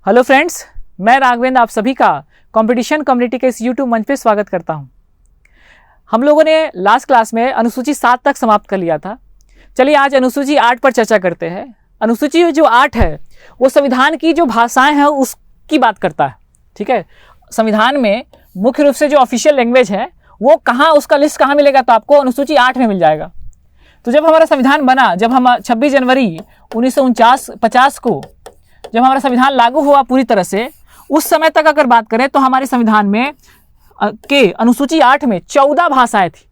Hello friends, मैं राघवेंद्र आप सभी का कंपटीशन कम्युनिटी के इस यूट्यूब मंच पे स्वागत करता हूं। हम लोगों ने लास्ट क्लास में अनुसूची 7 तक समाप्त कर लिया था। चलिए आज अनुसूची 8 पर चर्चा करते हैं। अनुसूची जो 8 है वो संविधान की जो भाषाएं हैं उसकी बात करता है। ठीक है, संविधान में मुख्य रूप से जो ऑफिशियल लैंग्वेज है वो कहाँ, उसका लिस्ट कहाँ मिलेगा, तो आपको अनुसूची 8 में मिल जाएगा। तो जब हमारा संविधान बना, जब हम 26 जनवरी 1950 को जब हमारा संविधान लागू हुआ पूरी तरह से, उस समय तक अगर बात करें तो हमारे संविधान में के अनुसूची 8 में 14 भाषाएं थी।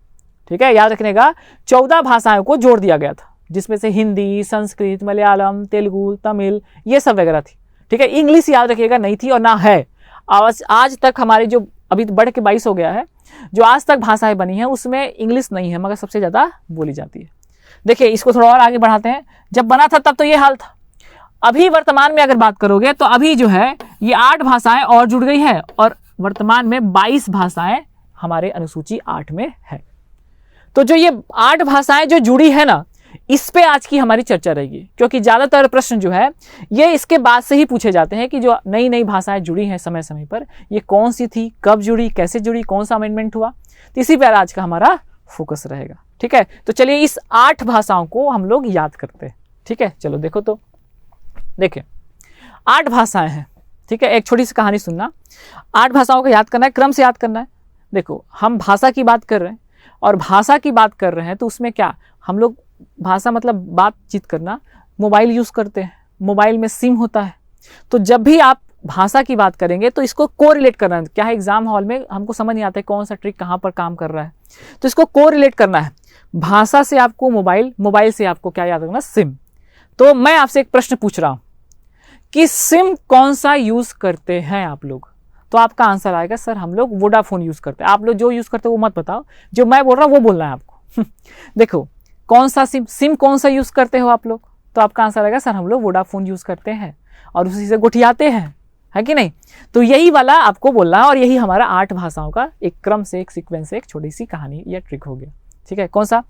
ठीक है, याद रखने का, 14 भाषाओं को जोड़ दिया गया था, जिसमें से हिंदी, संस्कृत, मलयालम, तेलुगु, तमिल ये सब वगैरह थी। ठीक है, इंग्लिश याद रखिएगा नहीं थी और ना है। आज तक हमारे जो अभी बढ़ के 22 हो गया है, जो आज तक भाषाएं बनी हैं उसमें इंग्लिश नहीं है, मगर सबसे ज़्यादा बोली जाती है। देखिए, इसको थोड़ा और आगे बढ़ाते हैं। जब बना था तब तो ये हाल था। अभी वर्तमान में अगर बात करोगे तो अभी जो है ये 8 भाषाएं और जुड़ गई है और वर्तमान में 22 भाषाएं हमारे अनुसूची 8 में है। तो जो ये 8 भाषाएं जो जुड़ी है ना, इस पे आज की हमारी चर्चा रहेगी, क्योंकि ज़्यादातर प्रश्न जो है ये इसके बाद से ही पूछे जाते हैं कि जो नई नई भाषाएं जुड़ी हैं समय समय पर, ये कौन सी थी, कब जुड़ी, कैसे जुड़ी, कौन सा अमेंडमेंट हुआ। तो इसी पर आज का हमारा फोकस रहेगा। ठीक है, तो चलिए इस 8 भाषाओं को हम लोग याद करते हैं। ठीक है, चलो देखो, तो देखिए 8 भाषाएं हैं। ठीक है, एक छोटी सी कहानी सुनना। 8 भाषाओं को याद करना है, क्रम से याद करना है। देखो, हम भाषा की बात कर रहे हैं और भाषा की बात कर रहे हैं तो उसमें क्या, हम लोग भाषा मतलब बातचीत करना, मोबाइल यूज़ करते हैं, मोबाइल में सिम होता है। तो जब भी आप भाषा की बात करेंगे तो इसको कोरिलेट करना है। क्या है, एग्जाम हॉल में हमको समझ नहीं आता है कौन सा ट्रिक कहाँ पर काम कर रहा है, तो इसको कोरिलेट करना है। भाषा से आपको मोबाइल, मोबाइल से आपको क्या याद रखना, सिम। तो मैं आपसे एक प्रश्न पूछ रहा हूं कि सिम कौन सा यूज करते हैं आप लोग, तो आपका आंसर आएगा सर हम लोग वोडाफोन यूज करते हैं। आप लोग जो यूज करते हो वो मत बताओ, जो मैं बोल रहा हूं वो बोलना है आपको। देखो, कौन सा सिम कौन सा यूज करते हो आप लोग, तो आपका आंसर आएगा सर हम लोग वोडाफोन यूज करते हैं और उसी से गुठियाते हैं, है कि नहीं। तो यही वाला आपको बोलना है और यही हमारा 8 भाषाओं का एक क्रम से, एक सीक्वेंस से एक छोटी सी कहानी या ट्रिक हो गया। ठीक है, कौन सा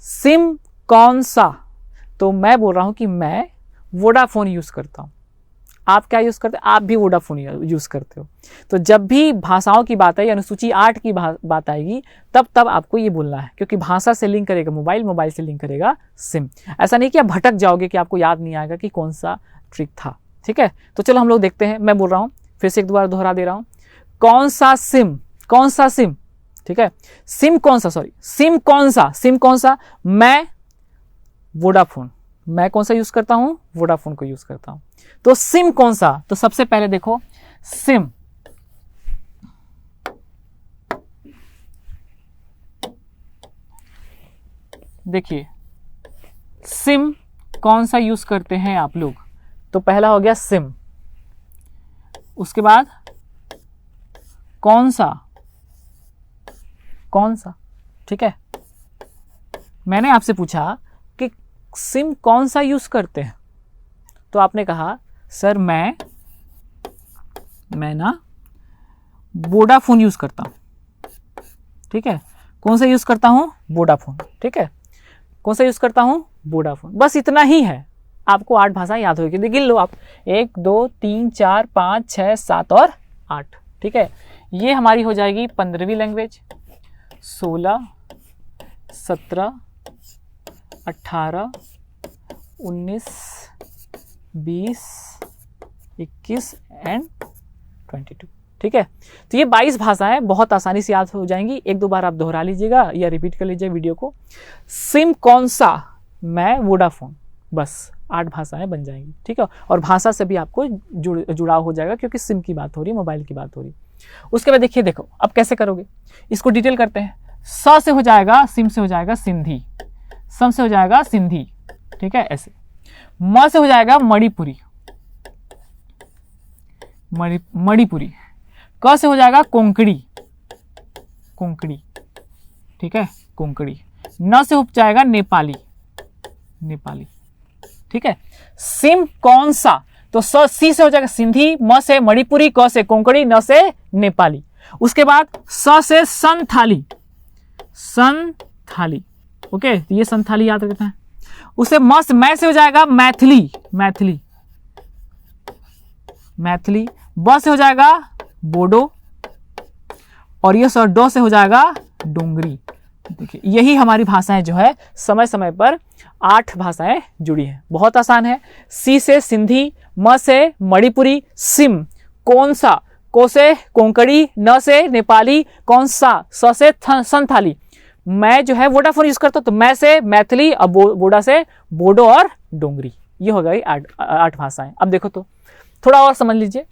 सिम, कौन सा, तो मैं बोल रहा हूं कि मैं वोडाफोन यूज करता हूं। आप क्या यूज करते हैं, आप भी वोडाफोन यूज करते हो। तो जब भी भाषाओं की बात आई, अनुसूची 8 की बात आएगी, तब आपको ये बोलना है, क्योंकि भाषा से लिंक करेगा मोबाइल, मोबाइल से लिंक करेगा सिम। ऐसा नहीं कि आप भटक जाओगे कि आपको याद नहीं आएगा कि कौन सा ट्रिक था। ठीक है, तो चलो हम लोग देखते हैं। मैं बोल रहा हूं, फिर से एक दोबारा दोहरा दे रहा हूं, कौन सा सिम, कौन सा सिम। ठीक है, सिम कौन सा, सॉरी सिम कौन सा, सिम कौन सा, मैं वोडाफोन, मैं कौन सा यूज करता हूं, वोडाफोन को यूज करता हूं। तो सिम कौन सा, तो सबसे पहले देखो सिम, देखिए सिम कौन सा यूज करते हैं आप लोग, तो पहला हो गया सिम। उसके बाद कौन सा, कौन सा। ठीक है, मैंने आपसे पूछा कि सिम कौन सा यूज करते हैं, तो आपने कहा सर मैं ना वोडाफोन यूज करता हूं। ठीक है, कौन सा यूज करता हूं, वोडाफोन। ठीक है, कौन सा यूज करता हूं, वोडाफोन। बस इतना ही है, आपको 8 भाषाएं याद होगी। गिन लो आप, 1 2 3 4 5 6 7 और 8। ठीक है, ये हमारी हो जाएगी 15वीं लैंग्वेज। 16 17 18 19 20 21 एंड 22। ठीक है, तो ये 22 भाषाएं बहुत आसानी से याद हो जाएंगी। एक दो बार आप दोहरा लीजिएगा या रिपीट कर लीजिए वीडियो को। सिम कौन सा, मैं वोडाफोन, बस 8 भाषाएं बन जाएंगी। ठीक है, और भाषा से भी आपको जुड़ाव हो जाएगा, क्योंकि सिम की बात हो रही है, मोबाइल की बात हो रही है। उसके बाद देखिए, देखो अब कैसे करोगे, इसको डिटेल करते हैं। स से हो जाएगा, सिम से हो जाएगा सिंधी, सम से हो जाएगा सिंधी। ठीक है, ऐसे। म से हो जाएगा मणिपुरी, मणिपुरी। क से हो जाएगा कोंकणी, कोंकणी। ठीक है, कोंकणी। न से हो जाएगा नेपाली, नेपाली। ठीक है, सिम कौन सा, तो सी से हो जाएगा सिंधी, म से मणिपुरी, क से कोंकणी, न से नेपाली। उसके बाद स से संथाली, संथाली। ओके, तो ये संथाली याद रखना है। उसे मैं से हो जाएगा मैथिली, मैथिली। मैथिली, ब से हो जाएगा बोडो, और ये सर डो से हो जाएगा डोंगरी। देखिए यही हमारी भाषाएं जो है समय समय पर 8 भाषाएं जुड़ी हैं, बहुत आसान है। सी से सिंधी, म से मणिपुरी, सिम कौन सा, को से कोंकणी, न से नेपाली, कौन सा, स से संथाली। मैं जो है वोडाफोन यूज करता हूं तो मैं से मैथिली, और बोडा से बोडो और डोंगरी। ये हो गई 8 भाषाएं। अब देखो तो थोड़ा और समझ लीजिए,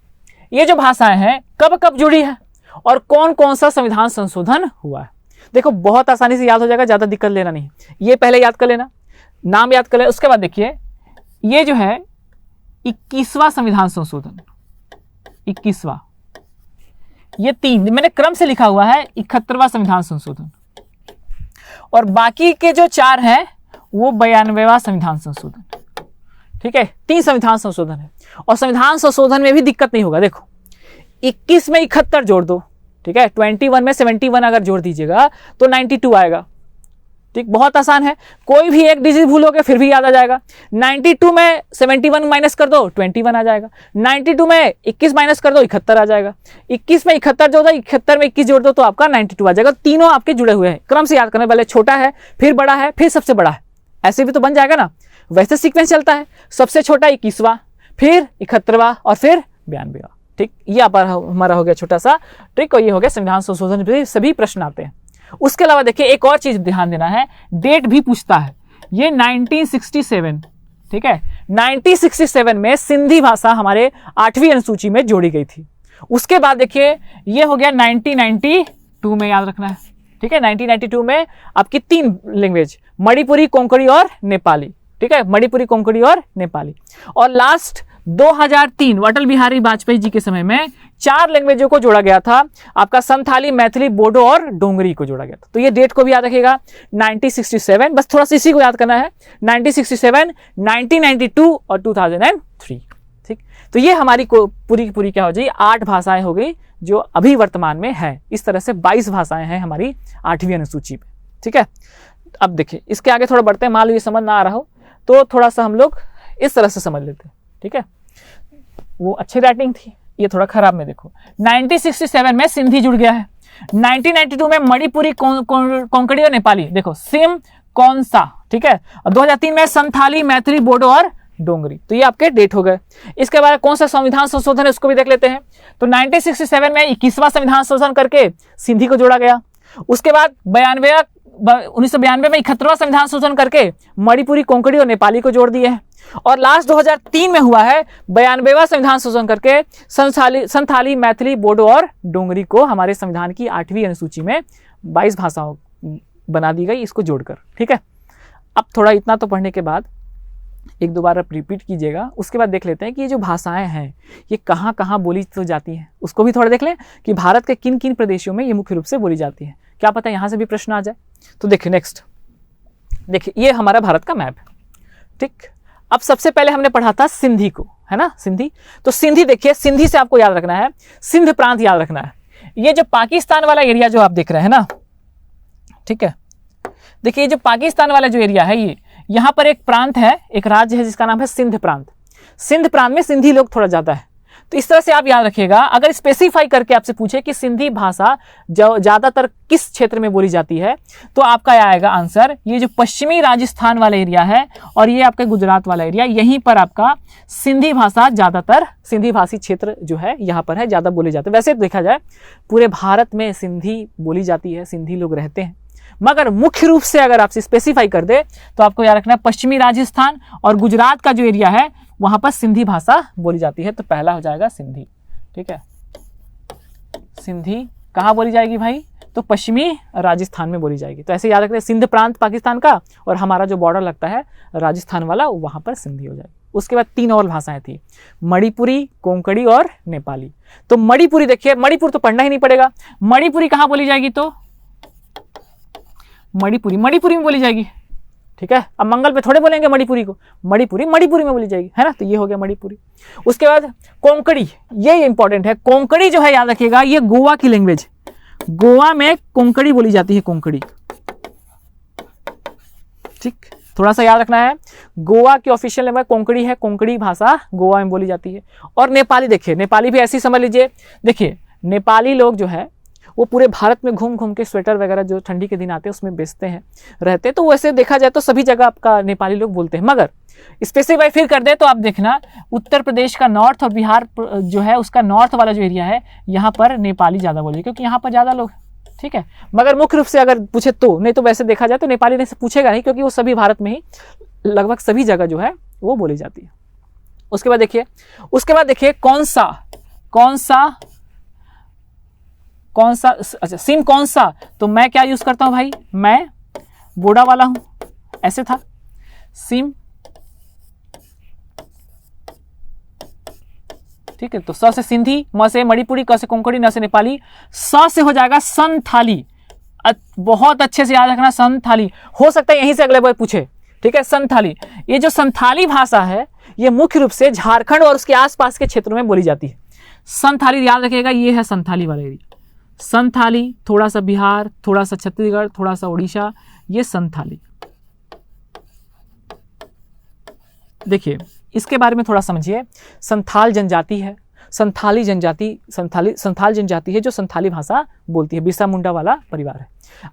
ये जो भाषाएं हैं कब कब जुड़ी है और कौन कौन सा संविधान संशोधन हुआ है। देखो बहुत आसानी से याद हो जाएगा, ज्यादा दिक्कत लेना नहीं, ये पहले याद कर लेना, नाम याद कर लेना। उसके बाद देखिए ये जो है 21वां संविधान संशोधन, 21वां, ये 3 मैंने क्रम से लिखा हुआ है, 71वां संविधान संशोधन, और बाकी के जो 4 हैं वो 92वां संविधान संशोधन। ठीक है, 3 संविधान संशोधन है, और संविधान संशोधन में भी दिक्कत नहीं होगा। देखो 21 में 71 जोड़ दो, ठीक है, 21 में 71 अगर जोड़ दीजिएगा तो 92 आएगा। ठीक, बहुत आसान है, कोई भी एक डिजिट भूलोगे फिर भी याद आ जाएगा। 92 में 71 माइनस कर दो 21 आ जाएगा, 92 में 21 माइनस कर दो 71 आ जाएगा, 21 में 71 जोड़ दो, 71 में 21 जोड़ दो तो आपका 92 आ जाएगा। तीनों आपके जुड़े हुए हैं, क्रम से याद करना, पहले छोटा है फिर बड़ा है फिर सबसे बड़ा है, ऐसे भी तो बन जाएगा ना। वैसे सीक्वेंस चलता है, सबसे छोटा 21वां, फिर 71वां और फिर 92वां। ठीक, ये हमारा हो गया छोटा सा ट्रिक, और ये हो गया संविधान संशोधन पे सभी प्रश्न आते हैं। उसके अलावा देखिए एक और चीज ध्यान देना है, डेट भी पूछता है। ये 1967, ठीक है, 1967 में सिंधी भाषा हमारे 8वीं अनुसूची में जोड़ी गई थी। उसके बाद देखिए ये हो गया 1992 में, याद रखना है। ठीक है, 1992 में आपकी 3 लैंग्वेज, मणिपुरी, कोंकणी और नेपाली। ठीक है, मणिपुरी, कोंकणी और नेपाली। और लास्ट 2003 अटल बिहारी वाजपेयी जी के समय में 4 लैंग्वेजों को जोड़ा गया था, आपका संथाली, मैथिली, बोडो और डोंगरी को जोड़ा गया था। तो ये डेट को भी याद रखिएगा, 1967, बस थोड़ा सा इसी को याद करना है, 1967, 1992 और 2003। ठीक, तो ये हमारी पूरी की पूरी क्या हो जाएगी, 8 भाषाएं हो गई जो अभी वर्तमान में है। इस तरह से 22 भाषाएं हैं हमारी 8वीं अनुसूची में। ठीक है, अब देखिए इसके आगे थोड़ा बढ़ते हैं, मान लो ये समझ ना आ रहा हो तो थोड़ा सा हम लोग इस तरह से समझ लेते हैं। ठीक है, वो अच्छी राइटिंग थी, ये थोड़ा खराब में देखो। 1967 में सिंधी जुड़ गया है, 1992 में मणिपुरी, कोंकणी और नेपाली, देखो सिम कौन सा। ठीक है, और 2003 में संथाली, मैथिली, बोडो और डोंगरी। तो ये आपके डेट हो गए। इसके बाद कौन सा संविधान संशोधन है उसको भी देख लेते हैं। तो 1967 में 21वां संविधान संशोधन करके सिंधी को जोड़ा गया। उसके बाद 1992 में 71वां संविधान संशोधन करके मणिपुरी, कोंकणी और नेपाली को जोड़ दिए हैं। और लास्ट 2003 में हुआ है 92वां संविधान संशोधन करके संथाली, मैथिली, बोडो और डोंगरी को हमारे संविधान की 8वीं अनुसूची में 22 भाषाओं बना दी गई, इसको जोड़कर। ठीक है, अब थोड़ा इतना तो पढ़ने के बाद एक दो बार आप रिपीट कीजिएगा। उसके बाद देख लेते हैं कि ये जो भाषाएं हैं ये कहाँ कहाँ बोली तो जाती हैं, उसको भी थोड़ा देख लें कि भारत के किन किन प्रदेशों में ये मुख्य रूप से बोली जाती है। क्या पता यहाँ से भी प्रश्न आ जाए। तो देखिए नेक्स्ट, देखिए ये हमारा भारत का मैप है। ठीक, अब सबसे पहले हमने पढ़ा था सिंधी को, है ना, सिंधी। तो सिंधी देखिए, सिंधी से आपको याद रखना है, सिंध प्रांत याद रखना है। ये जो पाकिस्तान वाला एरिया जो आप देख रहे हैं ना, ठीक है, देखिए ये जो पाकिस्तान वाला जो एरिया है, ये यहाँ पर एक प्रांत है, एक राज्य है जिसका नाम है सिंध प्रांत। सिंध प्रांत में सिंधी लोग थोड़ा ज्यादा है। तो इस तरह से आप याद रखिएगा। अगर स्पेसिफाई करके आपसे पूछे कि सिंधी भाषा ज्यादातर किस क्षेत्र में बोली जाती है, तो आपका आएगा आंसर ये जो पश्चिमी राजस्थान वाला एरिया है और ये आपका गुजरात वाला एरिया, यहीं पर आपका सिंधी भाषा ज्यादातर, सिंधी भाषी क्षेत्र जो है यहाँ पर है, ज्यादा बोले जाते हैं। वैसे देखा जाए पूरे भारत में सिंधी बोली जाती है, सिंधी लोग रहते हैं, मगर मुख्य रूप से अगर आपसे स्पेसिफाई कर दे तो आपको याद रखना है पश्चिमी राजस्थान और गुजरात का जो एरिया है वहां पर सिंधी भाषा बोली जाती है। तो पहला हो जाएगा सिंधी। ठीक है, सिंधी कहाँ बोली जाएगी भाई, तो पश्चिमी राजस्थान में बोली जाएगी। तो ऐसे याद रखते हैं, सिंध प्रांत पाकिस्तान का और हमारा जो बॉर्डर लगता है राजस्थान वाला, वहां पर सिंधी हो जाएगी। उसके बाद 3 और भाषाएं थी, मणिपुरी, कोंकणी और नेपाली। तो मणिपुरी देखिए, मणिपुर तो पढ़ना ही नहीं पड़ेगा। मणिपुरी कहाँ बोली जाएगी, तो मणिपुरी में बोली जाएगी। ठीक है, अब मंगल पे थोड़े बोलेंगे मणिपुरी को, मणिपुरी में बोली जाएगी, है ना। तो ये हो गया मणिपुरी। उसके बाद कोंकणी, ये इंपॉर्टेंट है। कोंकणी जो है याद रखिएगा, ये गोवा की लैंग्वेज, गोवा में कोंकणी बोली जाती है, कोंकणी। ठीक, थोड़ा सा याद रखना है। गोवा की ऑफिशियल लैंग्वेज कोंकणी है, कोंकणी भाषा गोवा में बोली जाती है। और नेपाली, देखिए नेपाली भी ऐसी समझ लीजिए, देखिए नेपाली लोग जो है वो पूरे भारत में घूम घूम के स्वेटर वगैरह जो ठंडी के दिन आते हैं उसमें बेचते हैं, रहते हैं। तो वैसे देखा जाए तो सभी जगह आपका नेपाली लोग बोलते हैं, मगर स्पेसिफाई फिर कर दे तो आप देखना उत्तर प्रदेश का नॉर्थ और बिहार जो है उसका नॉर्थ वाला जो एरिया है यहाँ पर नेपाली ज़्यादा बोलिए, क्योंकि यहाँ पर ज़्यादा लोग, ठीक है। मगर मुख्य रूप से अगर पूछे तो, नहीं तो वैसे देखा जाए तो नेपाली ने से पूछेगा नहीं, क्योंकि वो सभी भारत में ही लगभग सभी जगह जो है वो बोली जाती है। उसके बाद देखिए कौन सा, अच्छा सिम कौन सा, तो मैं क्या यूज करता हूं भाई, मैं बोडा वाला हूं, ऐसे था सिम, ठीक है। तो स से सिंधी, म से मणिपुरी, क से कोंकणी, न से नेपाली, स से हो जाएगा संथाली। बहुत अच्छे से याद रखना, संथाली। हो सकता है यहीं से अगले बार पूछे, ठीक है। संथाली, ये जो संथाली भाषा है ये मुख्य रूप से झारखंड और उसके आसपास के क्षेत्रों में बोली जाती है। संथाली याद रखिएगा, ये है संथाली वाला एरिया। संथाली, थोड़ा सा बिहार, थोड़ा सा छत्तीसगढ़, थोड़ा सा उड़ीसा, ये संथाली। देखिए इसके बारे में थोड़ा समझिए। संथाल जनजाति है, संथाल जनजाति है जो संथाली भाषा बोलती है, बिरसा मुंडा वाला परिवार है।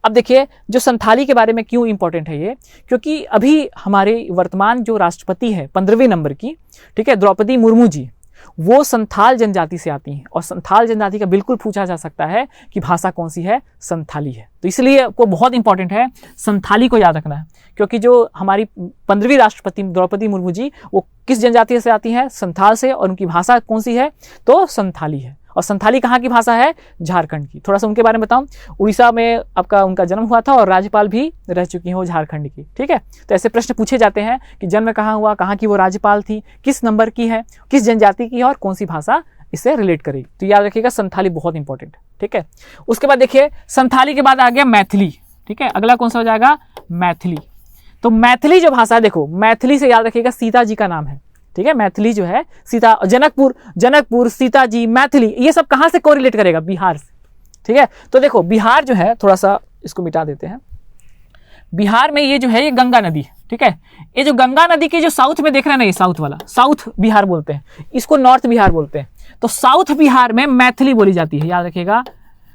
अब देखिए जो संथाली के बारे में क्यों इंपॉर्टेंट है ये, क्योंकि अभी हमारे वर्तमान जो राष्ट्रपति है 15वें नंबर की, ठीक है, द्रौपदी मुर्मू जी, वो संथाल जनजाति से आती हैं। और संथाल जनजाति का बिल्कुल पूछा जा सकता है कि भाषा कौन सी है, संथाली है। तो इसलिए आपको बहुत इंपॉर्टेंट है संथाली को याद रखना है, क्योंकि जो हमारी 15वीं राष्ट्रपति द्रौपदी मुर्मू जी वो किस जनजाति से आती हैं, संथाल से, और उनकी भाषा कौन सी है, तो संथाली है। और संथाली कहाँ की भाषा है, झारखंड की। थोड़ा सा उनके बारे में बताऊं, उड़ीसा में आपका उनका जन्म हुआ था और राज्यपाल भी रह चुकी हैं वो झारखंड की, ठीक है। तो ऐसे प्रश्न पूछे जाते हैं कि जन्म कहाँ हुआ, कहाँ की वो राज्यपाल थी, किस नंबर की है, किस जनजाति की है और कौन सी भाषा इससे रिलेट करेगी। तो याद रखिएगा संथाली बहुत इंपॉर्टेंट, ठीक है। उसके बाद देखिए संथाली के बाद आ गया मैथिली, ठीक है। अगला कौन सा हो जाएगा, मैथिली। तो मैथिली जो भाषा है, देखो मैथिली से याद रखिएगा सीता जी का नाम है, ठीक है। मैथिली जो है सीता, जनकपुर, सीता जी, मैथिली, ये सब कहां से कोरिलेट करेगा, बिहार से, ठीक है। तो देखो बिहार जो है, थोड़ा सा इसको मिटा देते हैं। बिहार में ये जो है ये गंगा नदी, ठीक है। ये जो गंगा नदी के जो साउथ में देख रहे हैं ना, ये साउथ वाला, साउथ बिहार बोलते हैं, इसको नॉर्थ बिहार बोलते हैं। तो साउथ बिहार में मैथिली बोली जाती है, याद रखिएगा।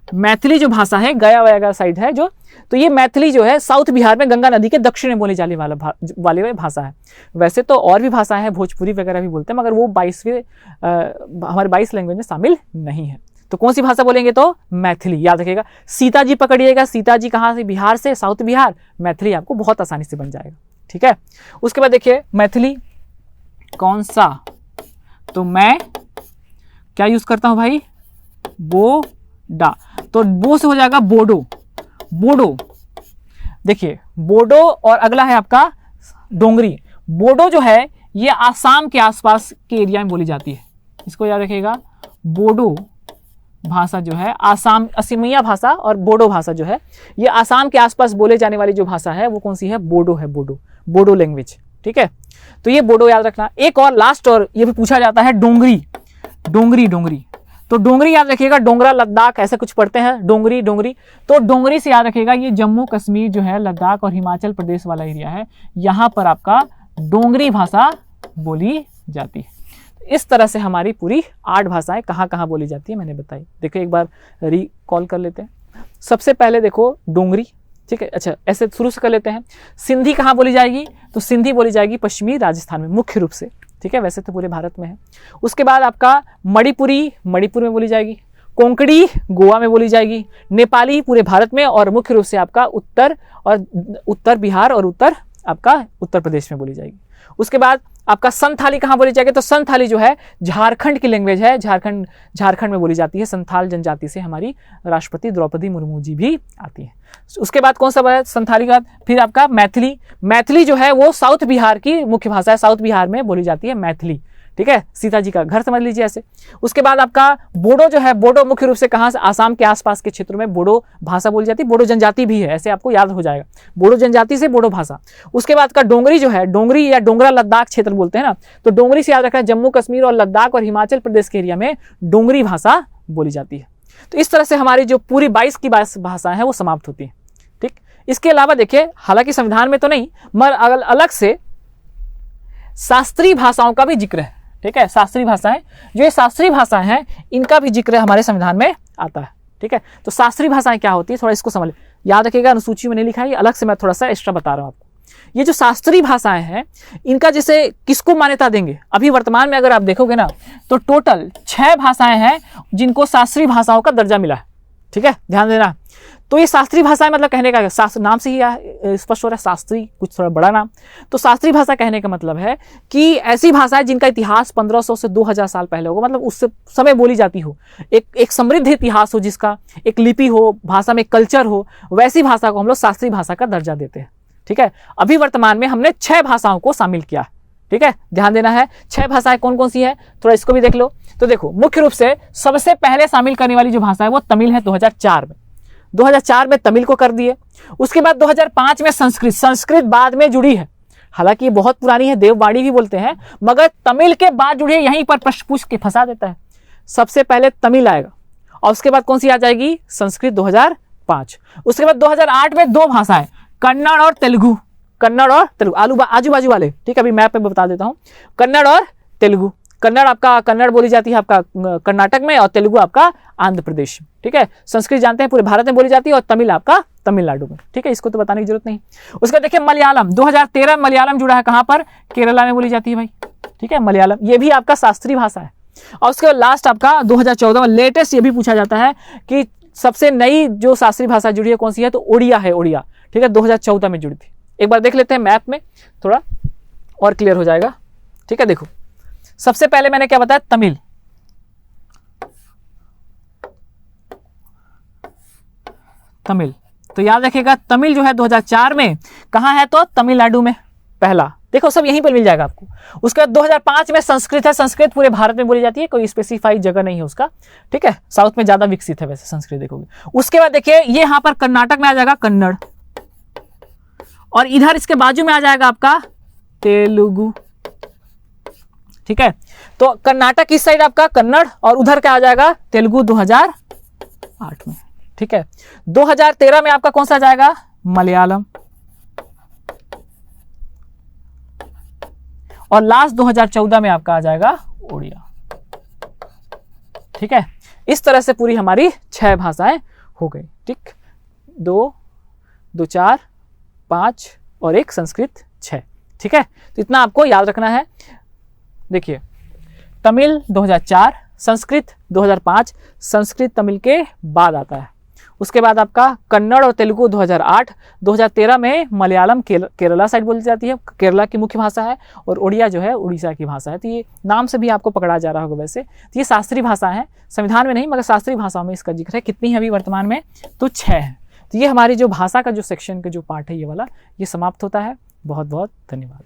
मैथिली जो भाषा है, गया वगैरह साइड है जो, तो ये मैथिली जो है साउथ बिहार में गंगा नदी के दक्षिण में बोली जाने वाली भाषा है। वैसे तो और भी भाषा है, भोजपुरी वगैरह भी बोलते हैं, मगर वो 22वें हमारे 22 लैंग्वेज में शामिल नहीं है। तो कौन सी भाषा बोलेंगे, तो मैथिली, याद रखिएगा। सीता जी पकड़िएगा, सीता जी कहाँ से, बिहार से, साउथ बिहार, मैथिली आपको बहुत आसानी से बन जाएगा, ठीक है। उसके बाद देखिए मैथिली कौन सा, तो मैं क्या यूज करता हूं भाई, बोडा। तो बो से हो जाएगा बोडो, बोडो। देखिए बोडो, और अगला है आपका डोंगरी। बोडो जो है ये आसाम के आसपास के एरिया में बोली जाती है, इसको याद रखिएगा। बोडो भाषा जो है आसाम, असमिया भाषा और बोडो भाषा जो है ये आसाम के आसपास बोले जाने वाली जो भाषा है वो कौन सी है, बोडो है, बोडो लैंग्वेज, ठीक है। तो ये बोडो याद रखना। एक और लास्ट, और ये भी पूछा जाता है डोंगरी। तो डोंगरी याद रखिएगा, डोंगरा लद्दाख ऐसे कुछ पढ़ते हैं, डोंगरी। तो डोंगरी से याद रखिएगा ये जम्मू कश्मीर जो है, लद्दाख और हिमाचल प्रदेश वाला एरिया है, यहाँ पर आपका डोंगरी भाषा बोली जाती है। इस तरह से हमारी पूरी 8 भाषाएं कहाँ कहाँ बोली जाती है मैंने बताई। देखो एक बार रिकॉल कर लेते हैं। सबसे पहले देखो डोंगरी, ठीक है। अच्छा ऐसे शुरू से कर लेते हैं। सिंधी कहाँ बोली जाएगी, तो सिंधी बोली जाएगी पश्चिमी राजस्थान में मुख्य रूप से, ठीक है। वैसे तो पूरे भारत में है। उसके बाद आपका मणिपुरी, मणिपुर में बोली जाएगी। कोंकणी गोवा में बोली जाएगी। नेपाली पूरे भारत में, और मुख्य रूप से आपका उत्तर बिहार और उत्तर प्रदेश में बोली जाएगी। उसके बाद आपका संथाली कहाँ बोली जाएगी, तो संथाली जो है झारखंड की लैंग्वेज है, झारखंड में बोली जाती है। संथाल जनजाति से हमारी राष्ट्रपति द्रौपदी मुर्मू जी भी आती है। उसके बाद कौन सा है संथाली के बाद, फिर आपका मैथिली जो है वो साउथ बिहार की मुख्य भाषा है, साउथ बिहार में बोली जाती है मैथिली, ठीक है। सीता जी का घर समझ लीजिए ऐसे। उसके बाद आपका बोडो जो है, बोडो मुख्य रूप से कहाँ से, आसाम के आसपास के क्षेत्रों में बोडो भाषा बोली जाती है। बोडो जनजाति भी है, ऐसे आपको याद हो जाएगा, बोडो जनजाति से बोडो भाषा। उसके बाद का डोंगरी जो है, डोंगरी या डोंगरा लद्दाख क्षेत्र बोलते हैं ना, तो डोंगरी से याद रखना जम्मू कश्मीर और लद्दाख और हिमाचल प्रदेश के एरिया में डोंगरी भाषा बोली जाती है। तो इस तरह से हमारी जो पूरी 22 की भाषाएं हैं वो समाप्त होती है, ठीक। इसके अलावा देखिए, हालांकि संविधान में तो नहीं मगर अलग से शास्त्रीय भाषाओं का भी जिक्र है। ठीक है, शास्त्रीय भाषाएं, जो ये शास्त्रीय भाषाएं हैं इनका भी जिक्र हमारे संविधान में आता है। ठीक है, तो शास्त्रीय भाषाएं क्या होती है, थोड़ा इसको समझ याद रखिएगा, अनुसूची में नहीं लिखा है, अलग से मैं थोड़ा सा एक्स्ट्रा बता रहा हूँ आपको। ये जो शास्त्रीय भाषाएं हैं इनका जैसे किसको मान्यता देंगे, अभी वर्तमान में अगर आप देखोगे ना तो टोटल 6 भाषाएं हैं जिनको शास्त्रीय भाषाओं का दर्जा मिला है। ठीक है, ध्यान देना। तो ये शास्त्रीय भाषाएं मतलब कहने का शास्त्र नाम से ही स्पष्ट हो रहा है, शास्त्रीय कुछ थोड़ा बड़ा नाम। तो शास्त्रीय भाषा कहने का मतलब है कि ऐसी भाषाएं जिनका इतिहास 1500 से 2000 साल पहले होगा, मतलब उस समय बोली जाती हो, एक समृद्ध इतिहास हो, जिसका एक लिपि हो, भाषा में कल्चर हो, वैसी भाषा को हम लोग शास्त्रीय भाषा का दर्जा देते हैं। ठीक है, अभी वर्तमान में हमने 6 भाषाओं को शामिल किया। ठीक है, ध्यान देना है। 6 भाषाएं कौन कौन सी है, थोड़ा इसको भी देख लो। तो देखो, मुख्य रूप से सबसे पहले शामिल करने वाली जो भाषा है वो तमिल है। 2004 में तमिल को कर दिए। उसके बाद 2005 में संस्कृत बाद में जुड़ी है, हालांकि ये बहुत पुरानी है, देववाणी भी बोलते हैं, मगर तमिल के बाद जुड़ी है। यहीं पर प्रश्न पूछ के फंसा देता है। सबसे पहले तमिल आएगा और उसके बाद कौन सी आ जाएगी, संस्कृत 2005। उसके बाद 2008 में 2 भाषाएं, कन्नड़ और तेलुगु, आजू बाजू वाले। ठीक है, अभी मैप पे बता देता हूं, कन्नड़ और तेलुगु। कन्नड़ बोली जाती है आपका कर्नाटक में और तेलुगु आपका आंध्र प्रदेश। ठीक है, संस्कृत जानते हैं पूरे भारत में बोली जाती है और तमिल आपका तमिलनाडु में। ठीक है, इसको तो बताने की जरूरत नहीं। उसका देखिए मलयालम, 2013 में मलयालम जुड़ा है, कहां पर, केरला में बोली जाती है भाई। ठीक है, मलयालम ये भी आपका शास्त्रीय भाषा है। और उसके बाद लास्ट आपका 2014 में लेटेस्ट ये भी पूछा जाता है कि सबसे नई जो शास्त्रीय भाषा जुड़ी है कौन सी है, तो ओडिया है, ओडिया। ठीक है, 2014 में जुड़ी थी। एक बार देख लेते हैं मैप में, थोड़ा और क्लियर हो जाएगा। ठीक है, देखो सबसे पहले मैंने क्या बताया, तमिल। तो याद रखिएगा, तमिल जो है 2004 में कहां है, तो तमिलनाडु में पहला। देखो सब यहीं पर मिल जाएगा आपको। उसके बाद 2005 में संस्कृत है। संस्कृत पूरे भारत में बोली जाती है, कोई स्पेसिफाइड जगह नहीं है उसका। ठीक है, साउथ में ज्यादा विकसित है वैसे संस्कृत, देखोगे। उसके बाद देखिए ये यहां पर कर्नाटक में आ जाएगा कन्नड़, और इधर इसके बाजू में आ जाएगा आपका तेलुगु। ठीक है, तो कर्नाटक इस साइड आपका कन्नड़ और उधर क्या आ जाएगा, तेलुगु 2008 में। ठीक है, 2013 में आपका कौन सा जाएगा, मलयालम, और लास्ट 2014 में आपका आ जाएगा ओडिया। ठीक है, इस तरह से पूरी हमारी 6 भाषाएं हो गई। ठीक, 2, 4, 5 और 1 संस्कृत 6। ठीक है, तो इतना आपको याद रखना है। देखिए, तमिल 2004, संस्कृत 2005, संस्कृत तमिल के बाद आता है। उसके बाद आपका कन्नड़ और तेलुगु 2008, 2013 में मलयालम केरला साइड बोली जाती है, केरला की मुख्य भाषा है, और ओडिया जो है उड़ीसा की भाषा है। तो ये नाम से भी आपको पकड़ा जा रहा होगा वैसे। तो ये शास्त्रीय भाषा है, संविधान में नहीं मगर शास्त्रीय भाषाओं में इसका जिक्र है। कितनी है अभी वर्तमान में, तो 6 है। तो ये हमारी जो भाषा का जो सेक्शन का जो पार्ट है ये वाला, ये समाप्त होता है। बहुत बहुत धन्यवाद।